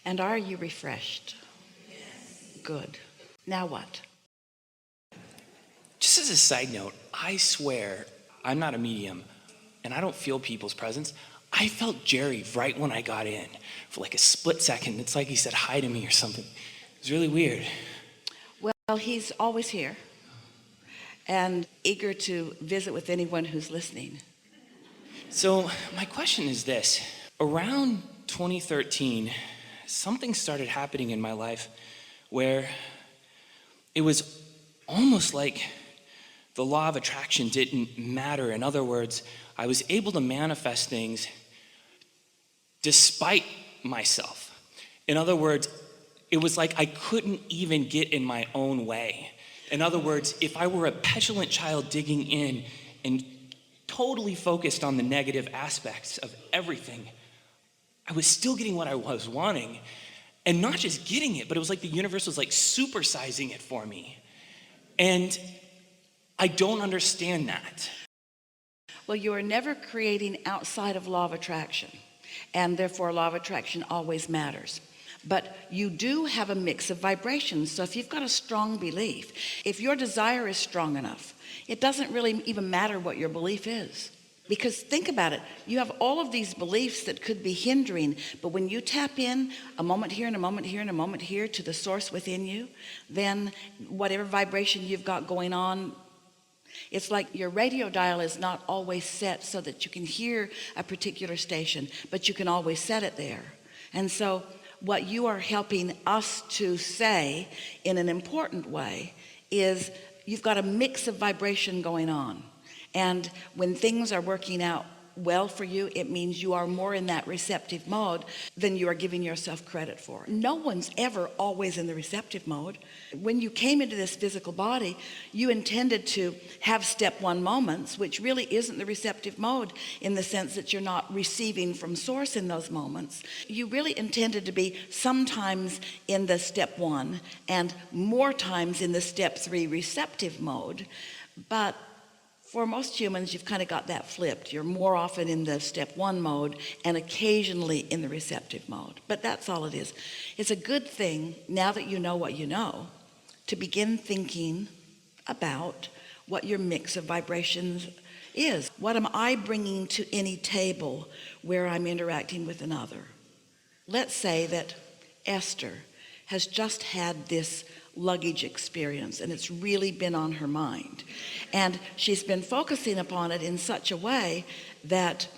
And are you refreshed? Yes. Good. Now what? Just as a side note, I swear I'm not a medium and I don't feel people's presence. I felt Jerry right when I got in for like a split second. It's like he said hi to me or something. It was really weird. Well, he's always here and eager to visit with anyone who's listening. So my question is this. Around 2013, something started happening in my life where it was almost like the law of attraction didn't matter. In other words, I was able to manifest things despite myself. In other words, it was like I couldn't even get in my own way. In other words, if I were a petulant child digging in and totally focused on the negative aspects of everything, I was still getting what I was wanting. And not just getting it, but it was like the universe was like supersizing it for me. And I don't understand that. Well, you are never creating outside of law of attraction, and therefore law of attraction always matters. But you do have a mix of vibrations. So if you've got a strong belief, if your desire is strong enough, it doesn't really even matter what your belief is. Because think about it, you have all of these beliefs that could be hindering, but when you tap in a moment here and a moment here and a moment here to the source within you, then whatever vibration you've got going on, it's like your radio dial is not always set so that you can hear a particular station, but you can always set it there. And so what you are helping us to say in an important way is you've got a mix of vibration going on. And when things are working out well for you, it means you are more in that receptive mode than you are giving yourself credit for. No one's ever always in the receptive mode. When you came into this physical body, you intended to have step one moments, which really isn't the receptive mode in the sense that you're not receiving from source in those moments. You really intended to be sometimes in the step one and more times in the step three receptive mode. But for most humans, you've kind of got that flipped. You're more often in the step one mode and occasionally in the receptive mode. But that's all it is. It's a good thing, now that you know what you know, to begin thinking about what your mix of vibrations is. What am I bringing to any table where I'm interacting with another? Let's say that Esther has just had this luggage experience and it's really been on her mind, and she's been focusing upon it in such a way that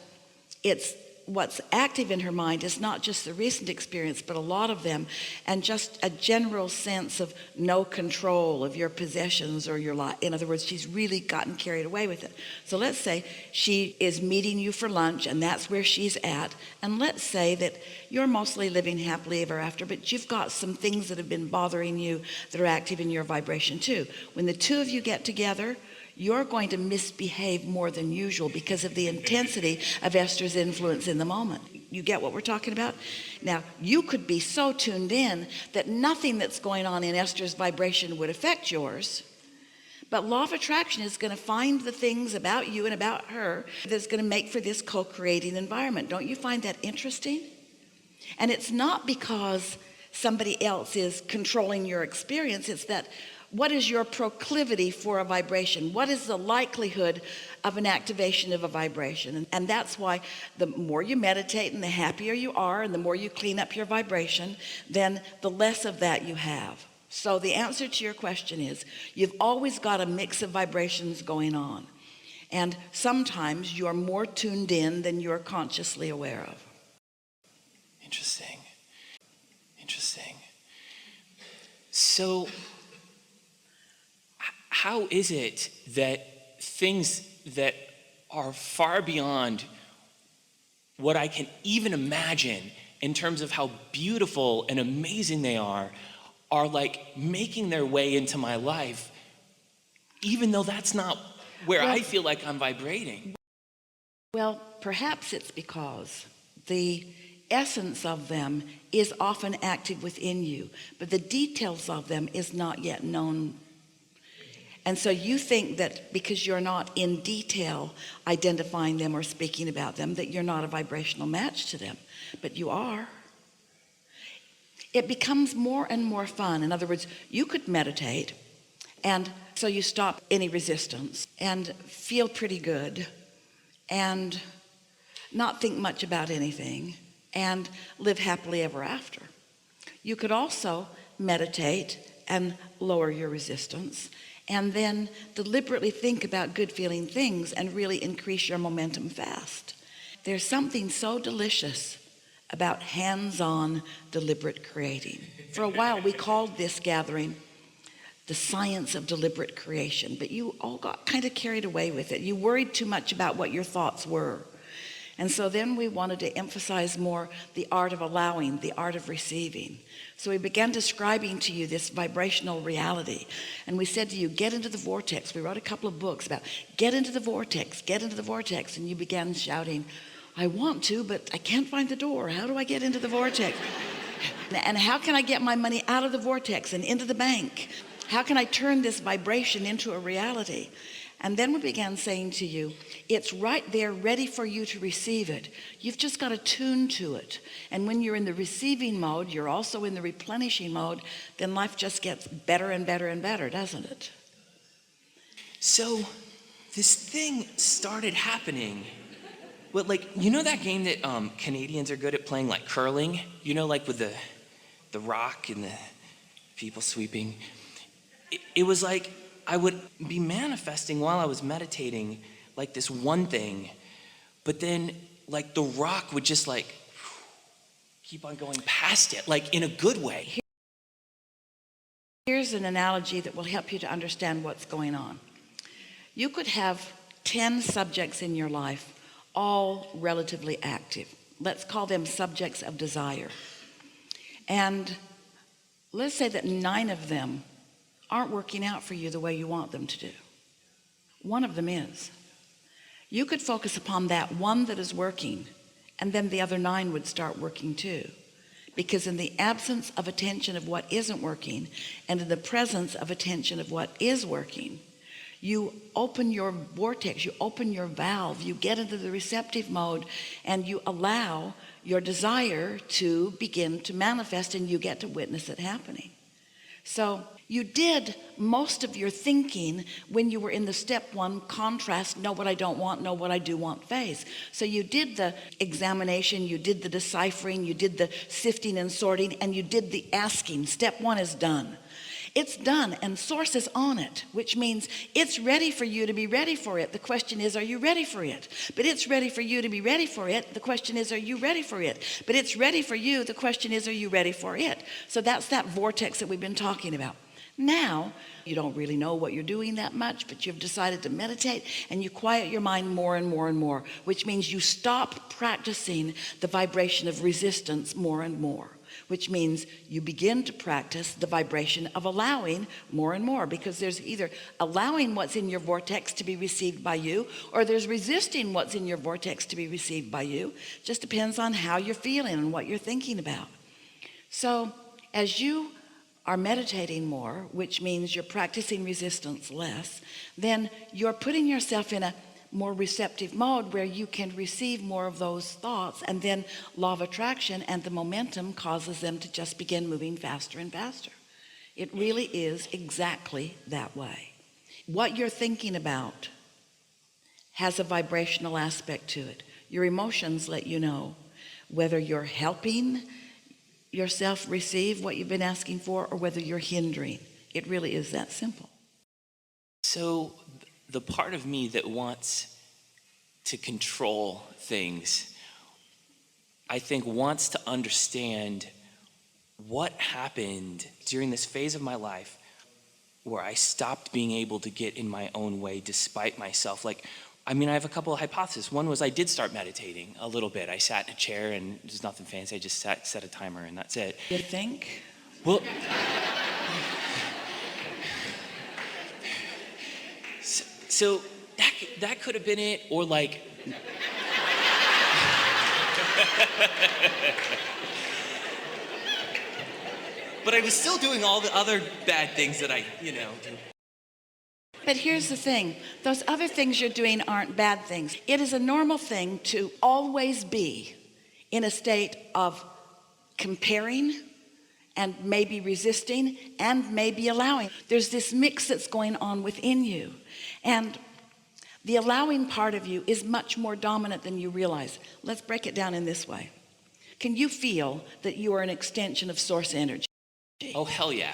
it's what's active in her mind is not just the recent experience but a lot of them, and just a general sense of no control of your possessions or your life. In other words, she's really gotten carried away with it. So let's say she is meeting you for lunch and that's where she's at, and let's say that you're mostly living happily ever after, but you've got some things that have been bothering you that are active in your vibration too. When the two of you get together, you're going to misbehave more than usual because of the intensity of Esther's influence in the moment. You get what we're talking about? Now, you could be so tuned in that nothing that's going on in Esther's vibration would affect yours. But law of attraction is going to find the things about you and about her that's going to make for this co-creating environment. Don't you find that interesting? And it's not because somebody else is controlling your experience. It's that what is your proclivity for a vibration? What is the likelihood of an activation of a vibration? And that's why the more you meditate and the happier you are and the more you clean up your vibration, then the less of that you have. So the answer to your question is you've always got a mix of vibrations going on. And sometimes you're more tuned in than you're consciously aware of. Interesting. So how is it that things that are far beyond what I can even imagine in terms of how beautiful and amazing they are like making their way into my life, even though that's not where I feel like I'm vibrating? Well, perhaps it's because the essence of them is often active within you, but the details of them is not yet known. And so you think that because you're not in detail identifying them or speaking about them, that you're not a vibrational match to them, but you are. it becomes more and more fun. In other words, you could meditate, and so you stop any resistance and feel pretty good and not think much about anything and live happily ever after. You could also meditate and lower your resistance and then deliberately think about good feeling things and really increase your momentum fast. There's something so delicious about hands-on deliberate creating. For a while we called this gathering the science of deliberate creation, but you all got kind of carried away with it. You worried too much about what your thoughts were. And so then we wanted to emphasize more the art of allowing, the art of receiving. So we began describing to you this vibrational reality. And we said to you, get into the vortex. We wrote a couple of books about get into the vortex, get into the vortex. And you began shouting, I want to, but I can't find the door. How do I get into the vortex? And how can I get my money out of the vortex and into the bank? How can I turn this vibration into a reality? And then we began saying to you, it's right there ready for you to receive it. You've just got to tune to it. And when you're in the receiving mode, you're also in the replenishing mode, then life just gets better and better and better, doesn't it? So this thing started happening. Well, like, you know that game that Canadians are good at playing, like curling? You know, like with the rock and the people sweeping. It was like I would be manifesting while I was meditating like this one thing, but then like the rock would just like keep on going past it, like in a good way. Here's an analogy that will help you to understand what's going on. You could have 10 subjects in your life, all relatively active. Let's call them subjects of desire. And let's say that 9 of them aren't working out for you the way you want them to do. One of them is. You could focus upon that one that is working, and then the other 9 would start working too. Because in the absence of attention of what isn't working, and in the presence of attention of what is working, you open your vortex, you open your valve, you get into the receptive mode, and you allow your desire to begin to manifest, and you get to witness it happening. So you did most of your thinking when you were in the step 1 contrast, know what I don't want, know what I do want phase. So you did the examination, you did the deciphering, you did the sifting and sorting, and you did the asking. Step 1 is done. It's done, and source is on it, which means it's ready for you to be ready for it. The question is, are you ready for it? But it's ready for you to be ready for it. The question is, are you ready for it? But it's ready for you. The question is, are you ready for it? So that's that vortex that we've been talking about. Now, you don't really know what you're doing that much, but you've decided to meditate, and you quiet your mind more and more and more, which means you stop practicing the vibration of resistance more and more, which means you begin to practice the vibration of allowing more and more, because there's either allowing what's in your vortex to be received by you, or there's resisting what's in your vortex to be received by you. Just depends on how you're feeling and what you're thinking about. So as you are meditating more, which means you're practicing resistance less, then you're putting yourself in a more receptive mode where you can receive more of those thoughts, and then law of attraction and the momentum causes them to just begin moving faster and faster. It really is exactly that way. What you're thinking about has a vibrational aspect to it. Your emotions let you know whether you're helping yourself receive what you've been asking for, or whether you're hindering. It really is that simple. So the part of me that wants to control things, I think wants to understand what happened during this phase of my life where I stopped being able to get in my own way despite myself. Like, I mean, I have a couple of hypotheses. One was I did start meditating a little bit. I sat in a chair, and there's nothing fancy. I just set a timer, and that's it. You think? Well, so that could have been it, or like, but I was still doing all the other bad things that I, do. But here's the thing, those other things you're doing aren't bad things. It is a normal thing to always be in a state of comparing and maybe resisting and maybe allowing. There's this mix that's going on within you, and the allowing part of you is much more dominant than you realize. Let's break it down in this way. Can you feel that you are an extension of source energy? Oh, hell yeah.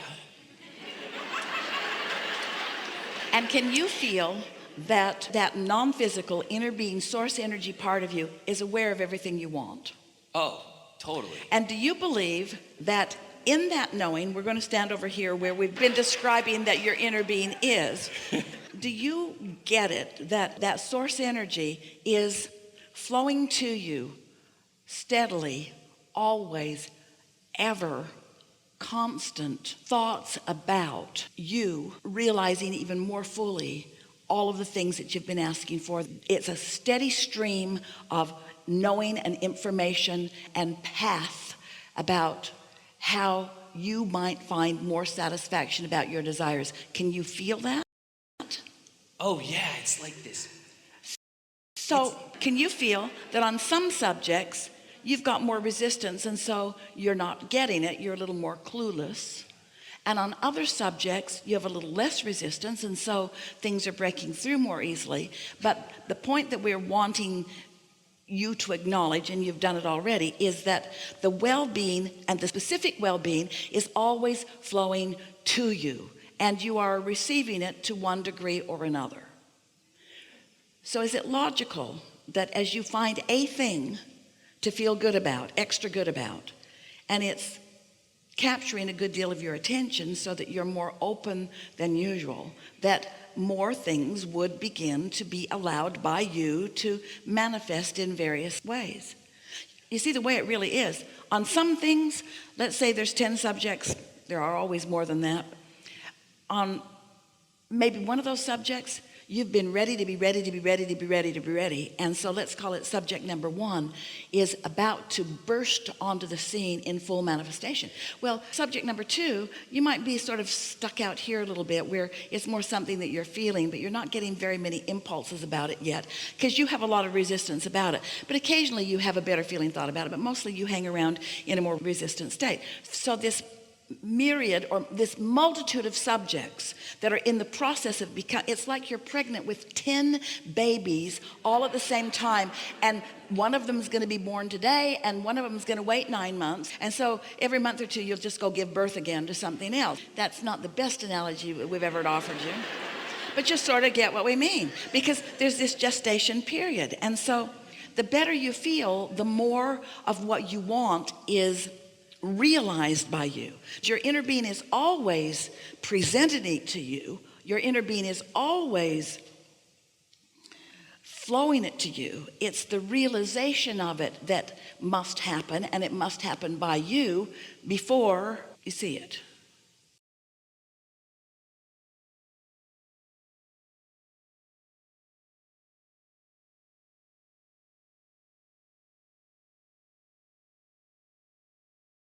And can you feel that that non-physical inner being source energy part of you is aware of everything you want? Oh, totally. And do you believe that in that knowing, we're going to stand over here where we've been describing that your inner being is, do you get it that that source energy is flowing to you steadily, always, ever, constant thoughts about you realizing even more fully all of the things that you've been asking for? It's a steady stream of knowing and information and path about how you might find more satisfaction about your desires. Can you feel that? Oh yeah, it's like this. So can you feel that on some subjects you've got more resistance, and so you're not getting it, you're a little more clueless? And on other subjects you have a little less resistance, and so things are breaking through more easily. But the point that we're wanting you to acknowledge, and you've done it already, is that the well-being, and the specific well-being, is always flowing to you, and you are receiving it to one degree or another. So is it logical that as you find a thing to feel good about, extra good about, and it's capturing a good deal of your attention so that you're more open than usual, that more things would begin to be allowed by you to manifest in various ways? You see the way it really is. On some things, let's say there's 10 subjects, there are always more than that. On maybe one of those subjects, you've been ready to be ready to be ready to be ready to be ready. And so let's call it subject number 1 is about to burst onto the scene in full manifestation. Well, subject number 2, you might be sort of stuck out here a little bit, where it's more something that you're feeling, but you're not getting very many impulses about it yet because you have a lot of resistance about it. But occasionally you have a better feeling thought about it, but mostly you hang around in a more resistant state. So this myriad, or this multitude of subjects that are in the process of becoming, it's like you're pregnant with 10 babies all at the same time, and one of them is going to be born today and one of them is going to wait 9 months, and so every month or two you'll just go give birth again to something else. That's not the best analogy we've ever offered you, but you sort of get what we mean, because there's this gestation period. And so the better you feel, the more of what you want is realized by you. Your inner being is always presenting it to you. Your inner being is always flowing it to you. It's the realization of it that must happen, and it must happen by you before you see it.